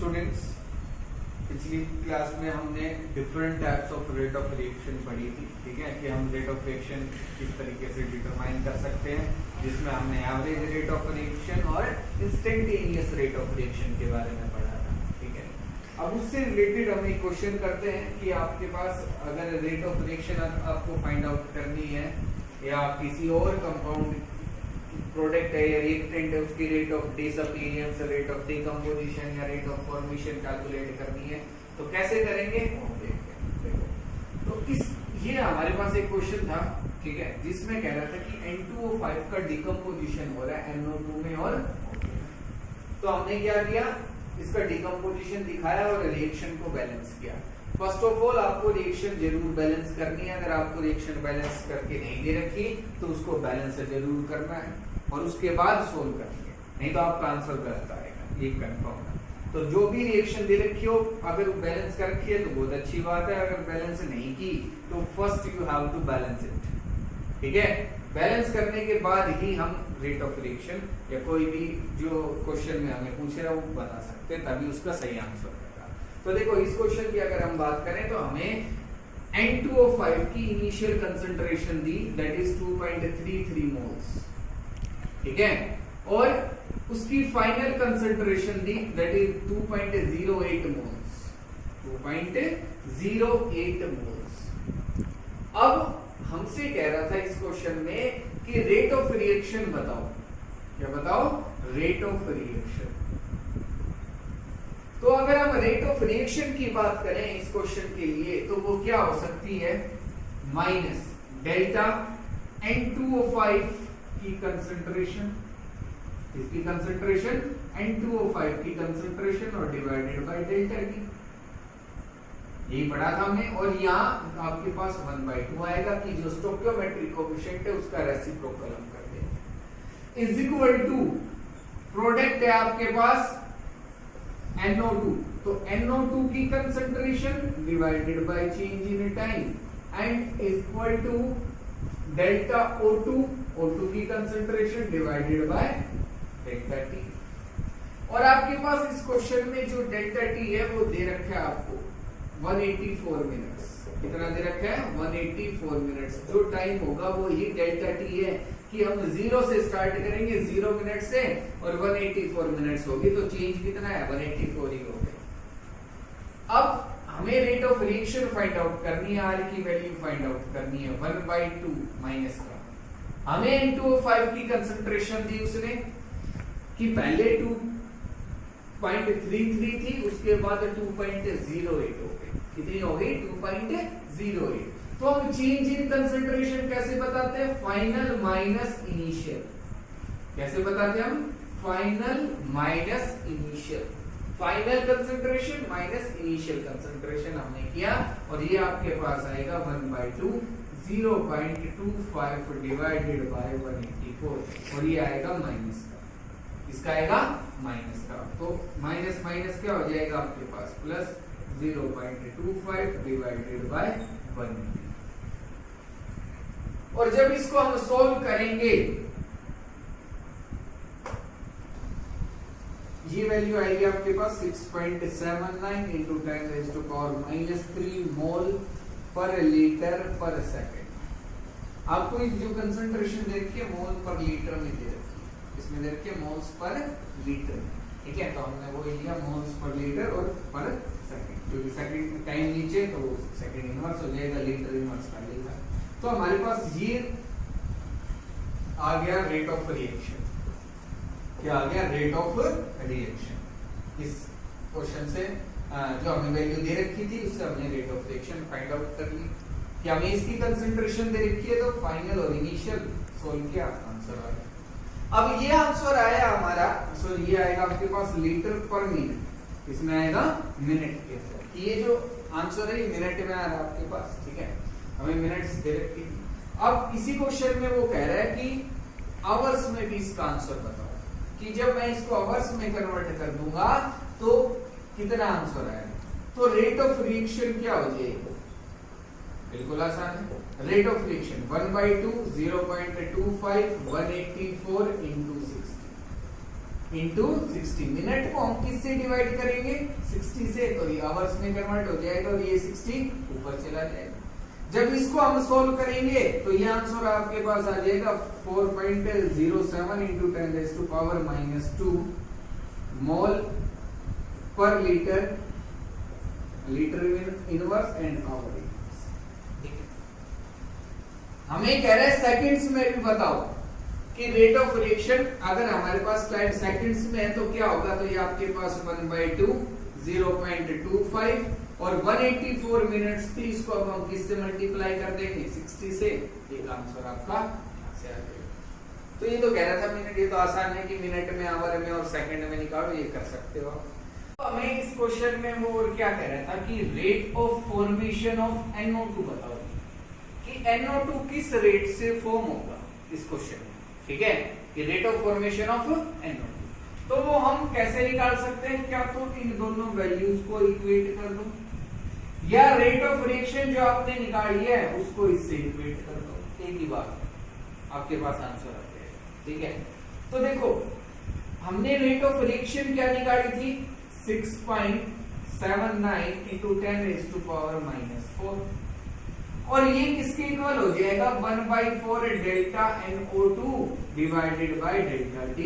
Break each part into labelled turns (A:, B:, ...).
A: Students, पिछली class में हमने different types of rate of reaction पढ़ी थी। ठीक है कि हम रेट ऑफ रिएक्शन किस तरीके से डिटरमाइन कर सकते हैं, जिसमें हमने एवरेज रेट ऑफ रिएक्शन और इंस्टेंटेनियस रेट ऑफ रिएक्शन के बारे में पढ़ा था। ठीक है, अब उससे रिलेटेड हम एक क्वेश्चन करते हैं कि आपके पास अगर रेट ऑफ रिएक्शन आपको फाइंड आउट करनी है या किसी और कंपाउंड प्रोडक्ट है या रिएक्टेंट है, उसकी rate of disappearance, rate of decomposition या रेट ऑफ फॉर्मेशन कैलकुलेट करनी है, तो कैसे करेंगे तो ये हमारे पास एक क्वेश्चन था। ठीक है, जिसमें कह रहा था कि N2O5 का डिकम्पोजिशन हो रहा है NO2 में, और तो हमने क्या किया, इसका डिकम्पोजिशन दिखाया और रिएक्शन को बैलेंस किया। फर्स्ट ऑफ ऑल आपको रिएक्शन जरूर बैलेंस करनी है। अगर आपको रिएक्शन बैलेंस करके नहीं दे रखी तो उसको बैलेंस जरूर करना है और उसके बाद सोल्व करनी है, नहीं तो आपका आंसर गलत आएगा, ये कंफर्म है। तो जो भी रिएक्शन दे रखी हो, अगर बैलेंस कर रखी है तो बहुत अच्छी बात है, अगर बैलेंस नहीं की तो first you have to balance it. ठीक है, बैलेंस करने के बाद ही हम रेट ऑफ रिएक्शन या कोई भी जो क्वेश्चन में हमें पूछ रहा है वो बता सकते हैं, तभी उसका सही आंसर होगा। तो देखो इस क्वेश्चन की अगर हम बात करें तो हमें N2O5 की initial concentration the, that is 2.33 moles. ठीक है, और उसकी final concentration the, that is 2.08 moles. 2.08 moles. अब हमसे कह रहा था इस क्वेश्चन में कि रेट ऑफ रिएक्शन बताओ। क्या बताओ? Rate of reaction. तो अगर हम रेट ऑफ रिएक्शन की बात करें इस क्वेश्चन के लिए तो वो क्या हो सकती है, माइनस डेल्टा N2O5 की कंसंट्रेशन, इसकी कंसंट्रेशन N2O5 की कंसंट्रेशन और डिवाइडेड बाय डेल्टा टी। यही पढ़ा था हमने, और यहाँ आपके पास 1/2 आएगा कि जो स्टोइकियोमेट्रिक कोएफिशिएंट है उसका रेसिप्रोकल हम कर देंगे, इज इक्वल टू प्रोडक्ट है आपके पास NO2, तो NO2 की concentration divided by change in time and equal to delta O2, O2 की concentration divided by delta T। और आपके पास इस क्वेश्चन में जो डेल्टा T है वो दे रखा है आपको 184 मिनट्स। कितना दे रखा है? 184 मिनट्स। जो टाइम होगा वो ही डेल्टा T है कि हम 0 से स्टार्ट करेंगे, 0 मिनट से, और 184 मिनट्स होगी, तो चेंज कितना है? 184 ही हो गया। अब हमें rate of reaction find out करनी है, R की वैल्यू फाइंड आउट करनी है 1/2 माइनस का। हमें N2O5 की कंसंट्रेशन दी उसने कि पहले 2.33 थी, उसके बाद 2.08 हो गई। कितनी हो गई? 2.08। तो हम चेंज इन कंसंट्रेशन कैसे बताते हैं? Final minus initial. कैसे बताते हैं हम? Final minus initial. Final concentration minus initial concentration हमने किया, और ये आपके पास आएगा 1/2, 0.25 डिवाइडेड बाय 184, और ये आएगा माइनस का। इसका आएगा माइनस का, तो माइनस माइनस क्या हो जाएगा आपके पास? Plus 0.25 divided by 180। और जब इसको हम सोल्व करेंगे, ये वैल्यू आएगी आपके पास 6.79 इंटू 10⁻³ मोल पर लीटर पर सेकेंड। आपको जो कंसंट्रेशन दे रखी है मोल पर लीटर में दे रखी है, इसमें दे रखी है मोल्स पर लीटर। ठीक है, तो हमने वो लिया मोल्स पर लीटर और पर सेकेंड, क्योंकि सेकेंड टाइम नीचे तो सेकेंड इनवर्स हो जाएगा, लीटर इनवर्स कर लेगा। तो हमारे पास ये आ गया रेट ऑफ रिएक्शन। क्या आ गया? Rate of reaction. इस क्वेश्चन से जो हमें वैल्यू दे रखी थी उससे हमने rate of reaction find out कर ली कि हमें इसकी कंसंट्रेशन दे रखी है, तो फाइनल और इनिशियल सोल्व किया, आंसर आ गया। अब ये आंसर आया हमारा, सो ये आएगा आपके पास लीटर पर मिनट। इसमें आएगा मिनट के अंदर। ये जो आंसर है ये मिनट में आ रहा है आपके पास। ठीक है, हमें मिनट्स दे रखी थी। अब इसी क्वेश्चन में वो कह रहा है कि आवर्स में भी इसका आंसर बताओ, कि जब मैं इसको आवर्स में कन्वर्ट कर दूंगा तो कितना आंसर आएगा। तो रेट ऑफ रिएक्शन क्या हो जाएगा? बिल्कुल आसान है। Rate of reaction 1/2, 0.25, 184 into 60। Into 60। Minute को हम किससे डिवाइड करेंगे? 60 से, तो ये आवर्स में कन्वर्ट हो जाएगा और ये 60 ऊपर चला जाएगा। जब इसको हम सोल्व करेंगे तो ये आंसर आपके पास आ जाएगा 4.07 इंटू 10⁻⁻² मोल पर litre, litre inverse and hour inverse. हमें कह रहे हैं सेकंड्स में भी बताओ कि रेट ऑफ रिएक्शन अगर हमारे पास स्लाइड सेकंड्स में है तो क्या होगा? तो ये आपके पास 1/2 0.25 और 184 मिनट्स थी, इसको अब हम किससे मल्टीप्लाई कर देंगे? 60 से। एक आंसर आपका यहाँ से आ जाएगा। तो ये तो कह रहा था मिनट, ये तो आसान है कि मिनट में, आवर में और सेकंड में निकालो, ये कर सकते हो। तो हमें इस क्वेश्चन में वो और क्या कह रहा था कि rate of formation of NO2 बताओ कि NO2 किस रेट से फॉर्म होगा इस क्वेश्चन में, ठीक है? ये rate of formation of NO2 तो वो हम कैसे निकाल सकते हैं? क्या तो इन दोनों वैल्यूज को इक्वेट कर दो, या रेट ऑफ रिएक्शन जो आपने निकाली है उसको इससे इक्वेट कर दो, एक ही बात आपके पास आंसर आ जाएगा, ठीक है? तो देखो हमने रेट ऑफ रिएक्शन क्या निकाली थी? 6.79 इंटू 10⁻⁻⁴ और ये किसके इक्वल हो जाएगा? 1/4 delta NO2 divided by delta T।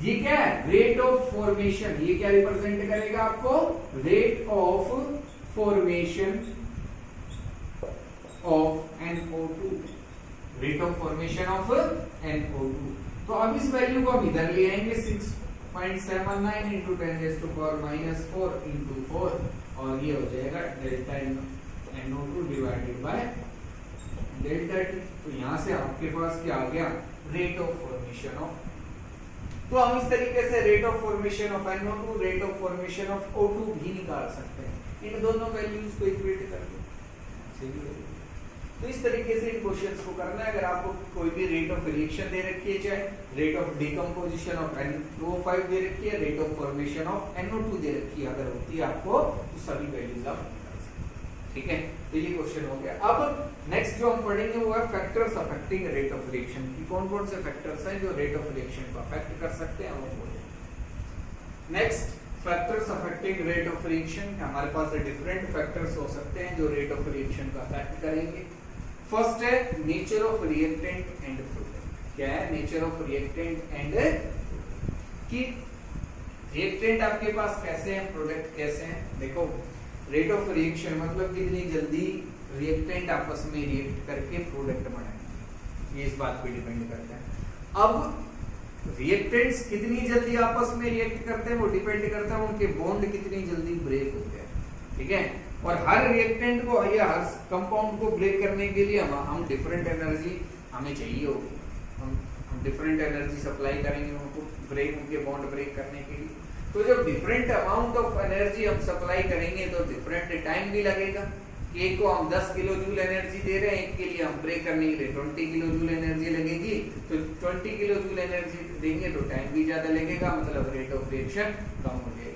A: ये क्या है? Rate of formation. ये क्या रिप्रेजेंट करेगा आपको? Rate of formation of NO2, rate of formation of NO2। तो अब इस वैल्यू को हम इधर ले आएंगे 6.79 इंटू 10⁻⁻⁴ इंटू 4 और ये हो जाएगा delta NO2 divided by delta T। तो यहां से आपके पास क्या आ गया? Rate of formation of. तो हम इस तरीके से rate of formation of NO2, rate of formation of O2 भी निकाल सकते हैं। इन दोनों वैल्यूज को इक्वेट कर दो। तो इस तरीके से इन क्वेश्चंस को करना है। अगर आपको कोई भी रेट ऑफ रिएक्शन दे रखी है, चाहे rate of decomposition of NO5 दे रखी है, rate of formation of NO2 दे रखी है, अगर होती है आपको तो सभी वैल्यूज आप निकाल सकते हैं, ठीक है? तो ये क्वेश्चन हो गया। अब नेक्स्ट जो हम पढ़ेंगे वो है factors affecting rate of reaction की। कौन कौन से फैक्टर्स हैं जो रेट ऑफ रिएक्शन को अफेक्ट कर सकते हैं, वो बोलेंगे। Next factors affecting rate of reaction. हमारे पास डिफरेंट फैक्टर्स हो सकते हैं जो रेट ऑफ रिएक्शन को अफेक्ट करेंगे। फर्स्ट है nature of reactant and product. क्या है? नेचर ऑफ रिएक्टेंट एंड कि रिएक्टेंट आपके पास कैसे हैं, प्रोडक्ट कैसे हैं। देखो रेट ऑफ रिएक्शन मतलब कितनी जल्दी रिएक्टेंट आपस में रिएक्ट करके प्रोडक्ट बनाएंगे, ये इस बात पे डिपेंड करता है। अब रिएक्टेंट्स कितनी जल्दी आपस में रिएक्ट करते हैं वो डिपेंड करता है उनके बॉन्ड कितनी जल्दी ब्रेक होते हैं, ठीक है? और हर रिएक्टेंट को या हर कंपाउंड को ब्रेक करने के लिए हम डिफरेंट एनर्जी हमें चाहिए होगी। हम डिफरेंट एनर्जी सप्लाई करेंगे उनको ब्रेक, उनके बॉन्ड ब्रेक करने के लिए। तो जब डिफरेंट अमाउंट ऑफ एनर्जी हम सप्लाई करेंगे तो डिफरेंट टाइम भी लगेगा। एक को हम 10 किलो जूल एनर्जी दे रहे हैं, एक के लिए हम ब्रेक करने के लिए 20 किलो जूल एनर्जी लगेगी, तो 20 किलो जूल एनर्जी देंगे तो टाइम भी ज्यादा लगेगा, मतलब रेट ऑफ रिएक्शन कम हो जाएगी।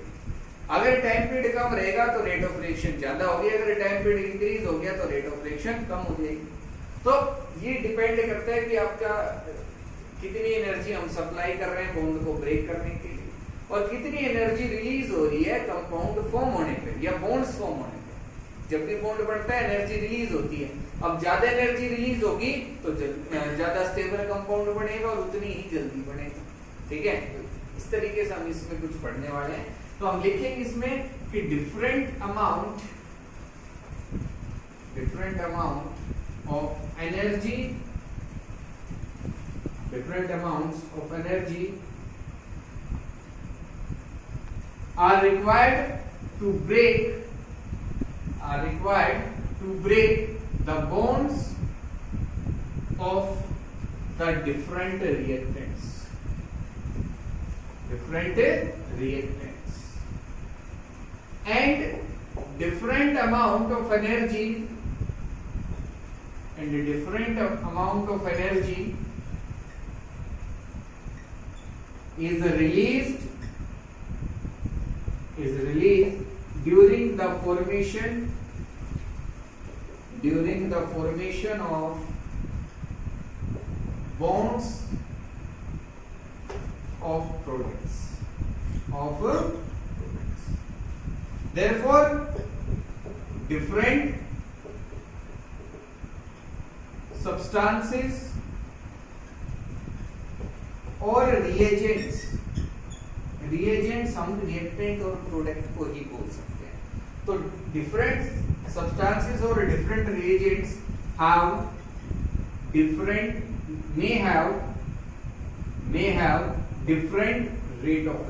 A: अगर टाइम पीरियड कम रहेगा तो रेट ऑफ रिएक्शन ज्यादा होगी, अगर टाइम पीरियड इंक्रीज हो गया तो रेट ऑफ रिएक्शन कम हो जाएगी। तो ये डिपेंड करता है कि आपका कितनी एनर्जी हम सप्लाई कर रहे हैं बॉन्ड को ब्रेक करने के लिए और कितनी एनर्जी रिलीज हो रही है कंपाउंड फॉर्म होने पे या बॉन्ड्स फॉर्म होने पे। जब भी बॉन्ड बढ़ता है एनर्जी रिलीज होती है। अब ज्यादा एनर्जी रिलीज होगी तो ज्यादा स्टेबल कंपाउंड बनेगा और उतनी ही जल्दी बनेगा, ठीक है? इस तरीके से हम इसमें कुछ पढ़ने वाले हैं। तो हम लिखेंगे इसमें कि different amount of energy, different amounts of energy are required to break the bonds of the different reactants, and different amount of energy is released during the formation of bonds of products. Therefore, different substances और reagents हम reactant और product को ही बोल सकते हैं. तो different substances और different reagents may have different rate of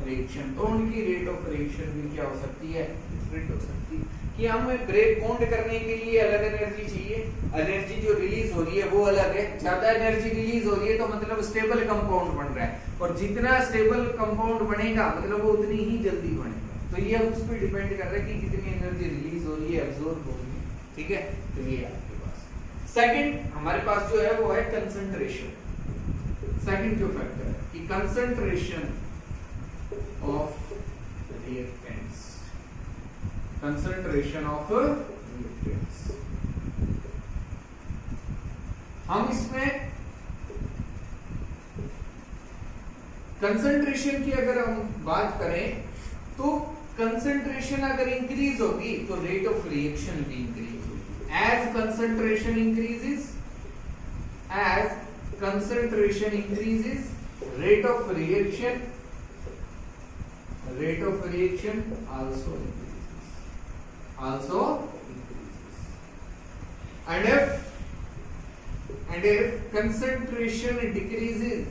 A: reaction. तो उनकी rate of reaction भी क्या हो सकती है, different हो सकती है. कि हमें ब्रेक बॉन्ड करने के लिए अलग एनर्जी चाहिए, एनर्जी जो रिलीज हो रही है वो अलग है. ज्यादा एनर्जी रिलीज हो रही है तो मतलब स्टेबल कंपाउंड बन रहा है, और जितना स्टेबल कंपाउंड बनेगा मतलब वो उतनी ही जल्दी बनेगा. तो ये उस पर डिपेंड कर रहा है कि कितनी एनर्जी रिलीज हो रही है, एब्जॉर्ब हो रही है. ठीक है, तो ये आपके पास. सेकंड हमारे पास जो है वो है कंसंट्रेशन. सेकंड जो फैक्टर है कि कंसंट्रेशन ऑफ रिएक्टेंट्स. हम इसमें कंसंट्रेशन की अगर हम बात करें तो कंसंट्रेशन अगर इंक्रीज होगी तो रेट ऑफ रिएक्शन भी इंक्रीज होगी. As concentration increases rate of reaction also increases. And if concentration decreases,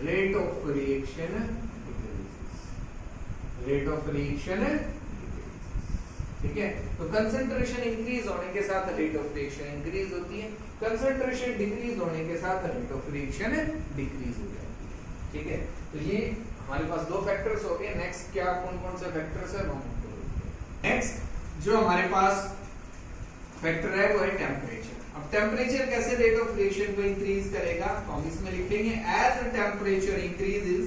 A: rate of reaction decreases. ठीक है, तो कंसंट्रेशन इंक्रीज होने के साथ रेट ऑफ रिएक्शन इंक्रीज होती है, कंसंट्रेशन डिक्रीज होने के साथ रेट ऑफ रिएक्शन डिक्रीज हो जाती है. ठीक है, तो ये हमारे पास दो फैक्टर्स हो गए. नेक्स्ट क्या कौन से फैक्टर्स है? नेक्स्ट जो हमारे पास फैक्टर है वो है टेम्परेचर. अब टेम्परेचर कैसे रेट ऑफ रिएक्शन को इंक्रीज करेगा, तो हम इसमें लिखेंगे as temperature increases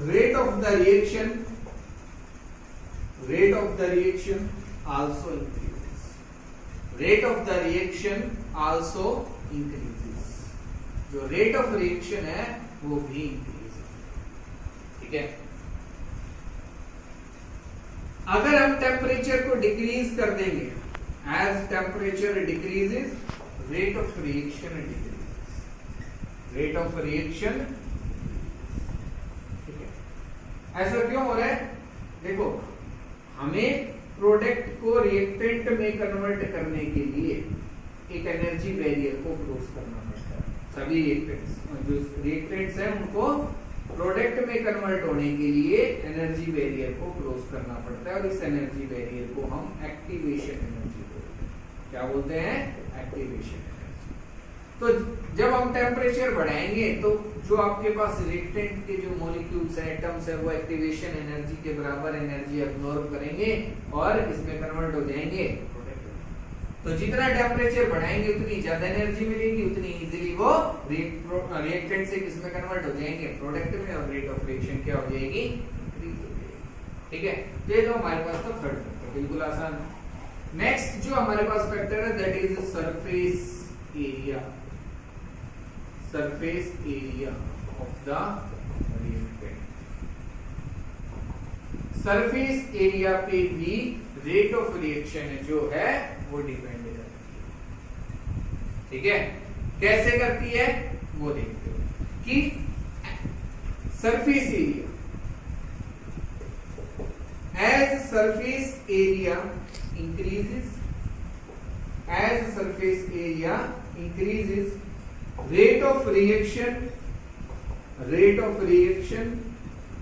A: rate of the reaction also increases. जो rate of reaction है वो भी इंक्रीज है. ठीक है, अगर हम टेम्परेचर को डिक्रीज कर देंगे, as temperature decreases rate of reaction decreases. ऐसा क्यों हो रहा है? देखो, हमें प्रोडक्ट को रिएक्टेंट में कन्वर्ट करने के लिए एक एनर्जी बैरियर को क्रॉस करना पड़ता है. सभी रिएक्टेंट्स हैं उनको प्रोडक्ट में कन्वर्ट होने के लिए एनर्जी बैरियर को क्रॉस करना पड़ता है, और इस एनर्जी बैरियर को हम एक्टिवेशन एनर्जी बोलते हैं. क्या बोलते हैं? Activation energy. तो जब हम टेम्परेचर बढ़ाएंगे तो जो आपके पास रिएक्टेंट के जो मॉलिक्यूल्स हैं, एटम्स है, वो एक्टिवेशन एनर्जी के बराबर एनर्जी एब्जॉर्ब करेंगे और इसमें कन्वर्ट हो जाएंगे प्रोडक्ट में. तो जितना टेम्परेचर बढ़ाएंगे उतनी ज्यादा एनर्जी मिलेगी, उतनी इजीली वो रिएक्टेंट से किसमें कन्वर्ट हो जाएंगे? प्रोडक्ट में, और रेट ऑफ रिएक्शन क्या हो जाएगी? इंक्रीज हो जाएगी. ठीक है, तो ये तो हमारे पास तो थर्ड फैक्टर, बिल्कुल आसान. नेक्स्ट जो हमारे पास फैक्टर है that is surface area. Surface area of the reactant. Surface area पे भी रेट ऑफ रिएक्शन जो है वो डिपेंड करती है. ठीक है, कैसे करती है वो देखते हो कि surface area, as surface area increases rate of reaction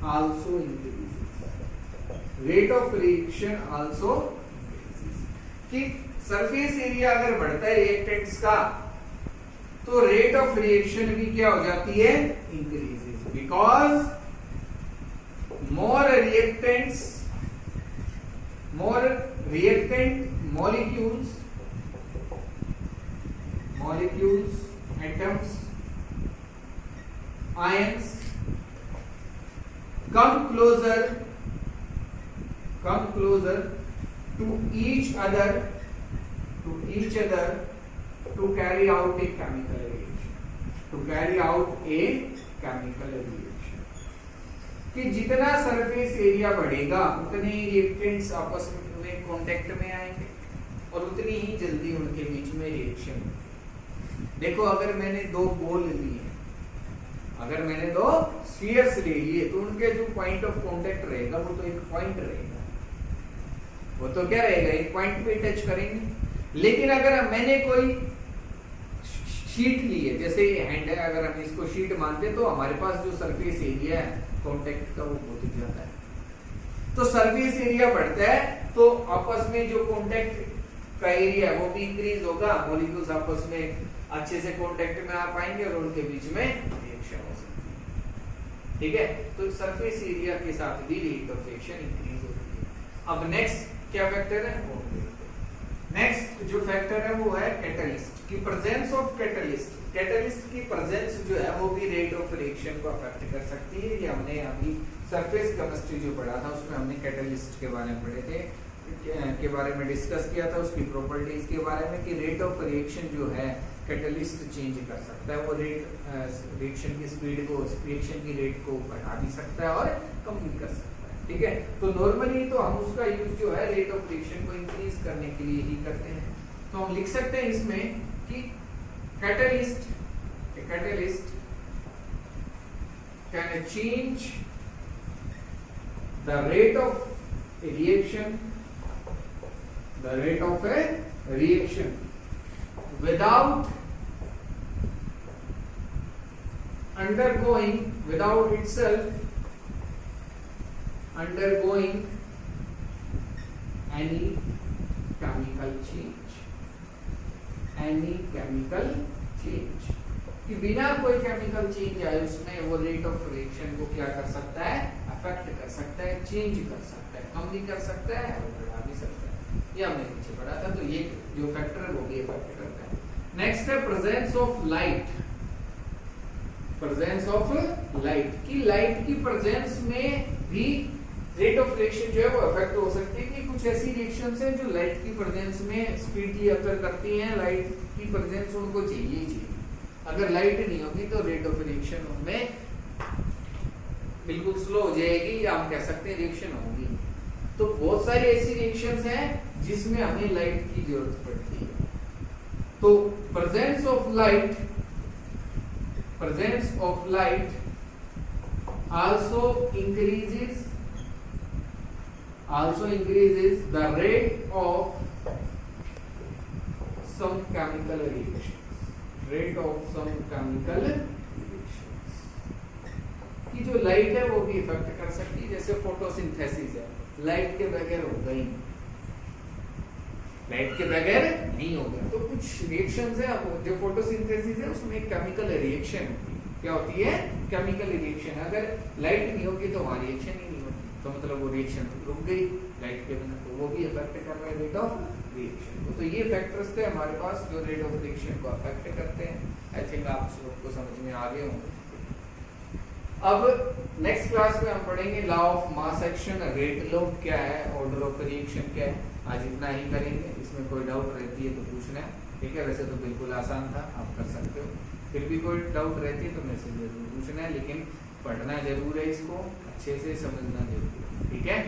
A: also increases. कि सरफेस एरिया अगर बढ़ता है रिएक्टेंट्स का तो रेट ऑफ रिएक्शन भी क्या हो जाती है? Increases. Because more reactant molecules, atoms, ions come closer to each other to carry out a chemical reaction, कि जितना सरफेस एरिया बढ़ेगा उतने ही रिएक्टेंट्स आपस में कांटेक्ट में आएंगे और उतनी ही जल्दी उनके बीच में रिएक्शन। देखो अगर मैंने दो बॉल लिए, अगर मैंने दो स्फीयर्स ले लिए, तो उनके जो पॉइंट ऑफ कांटेक्ट रहेगा वो तो एक पॉइंट रहेगा, वो तो क्या रहेगा, एक पॉइंट पे टच करेंगे। लेकिन अगर मैंने कोई शीट ली है, जैसे ये हैंड है, अगर हम इसको शीट मानते तो हमारे पास जो सरफेस एरिया है कांटेक्ट का वो बहुत ज्यादा है। तो सरफेस एरिया बढ़ता है तो आपस में जो कांटेक्ट का एरिया है वो भी इंक्रीज होगा, मॉलिक्यूल्स आपस में अच्छे से कांटेक्ट में आ पाएंगे और उनके बीच में रिएक्शन हो सकती है। ठीक है, तो सरफेस एरिया के साथ भी रेट ऑफ रिएक्शन इंक्रीज होती है। अब नेक्स्ट क्या फैक्टर है, वो नेक्स्ट जो फैक्टर है वो है कैटलिस्ट की प्रेजेंस ऑफ कैटलिस्ट। कैटलिस्ट की प्रेजेंस जो है वो भी रेट ऑफ रिएक्शन को अफेक्ट कर सकती है। ये हमने अभी सरफेस केमिस्ट्री जो पढ़ा था उसमें हमने कैटलिस्ट के बारे में पढ़े थे, के बारे में डिस्कस किया था, उसकी प्रॉपर्टीज के बारे में कि रेट ऑफ रिएक्शन जो है कैटलिस्ट चेंज कर सकता है, वो रिएक्शन की स्पीड को, रिएक्शन की रेट को बढ़ा भी सकता है और कम भी कर सकता है। ठीक है, तो नॉर्मली तो हम उसका यूज जो है रेट ऑफ रिएक्शन को इंक्रीज करने के लिए ही करते हैं। तो हम लिख सकते हैं इसमें कि catalyst can change the rate of reaction without itself undergoing any chemical change, कि बिना कोई केमिकल चेंज आए उसमें वो रेट ऑफ रिएक्शन को क्या कर सकता है, अफेक्ट कर सकता है, चेंज कर सकता है, कम भी कर सकता है और बढ़ा भी सकता है। ये हमने नीचे पढ़ा था, तो ये जो फैक्टर है वो भी अफेक्ट करता है। नेक्स्ट है प्रेजेंस ऑफ लाइट की लाइट की प्रेजेंस में भी रेट ऑफ रिएक्शन जो है वो अफेक्ट हो सकती है। कि कुछ ऐसी रिएक्शंस हैं जो लाइट की प्रेजेंस में स्पीडली अकर करती हैं, लाइट की प्रेजेंस उनको चाहिए ही चाहिए। अगर लाइट नहीं होगी तो रेट ऑफ रिएक्शन उनमें बिल्कुल स्लो हो जाएगी, या हम कह सकते हैं रिएक्शन होगी। तो बहुत सारी ऐसी रिएक्शंस हैं जिसमें हमें लाइट की जरूरत पड़ती है। तो presence of light also increases the rate of some chemical reactions। कि जो लाइट है वो भी इफेक्ट कर सकती है, जैसे फोटोसिंथेसिस है, लाइट के बगैर होगा ही नहीं होगा। तो कुछ रिएक्शंस है, जो फोटोसिंथेसिस है उसमें केमिकल रिएक्शन होती है। क्या होती है, केमिकल रिएक्शन। अगर लाइट नहीं होगी तो वहां रिएक्शन ही नहीं होती, तो मतलब वो रिएक्शन रुक गई लाइट के बिना, तो वो भी अफेक्ट कर रहा है रेट ऑफ रिएक्शन को। तो ये फैक्टर्स थे हमारे पास जो रेट ऑफ रिएक्शन को अफेक्ट करते हैं। आई थिंक आप सबको समझ में आ गए होंगे। अब नेक्स्ट क्लास में हम पढ़ेंगे law of mass action, rate law क्या है, ऑर्डर ऑफ रिएक्शन क्या है। आज इतना ही करेंगे, इसमें कोई डाउट रहती है तो पूछना है। ठीक है, वैसे तो बिल्कुल आसान था, आप कर सकते हो। फिर भी कोई डाउट रहती है तो मेरे से जरूर पूछना है, लेकिन पढ़ना जरूर है, इसको अच्छे से समझना जरूर है। ठीक है।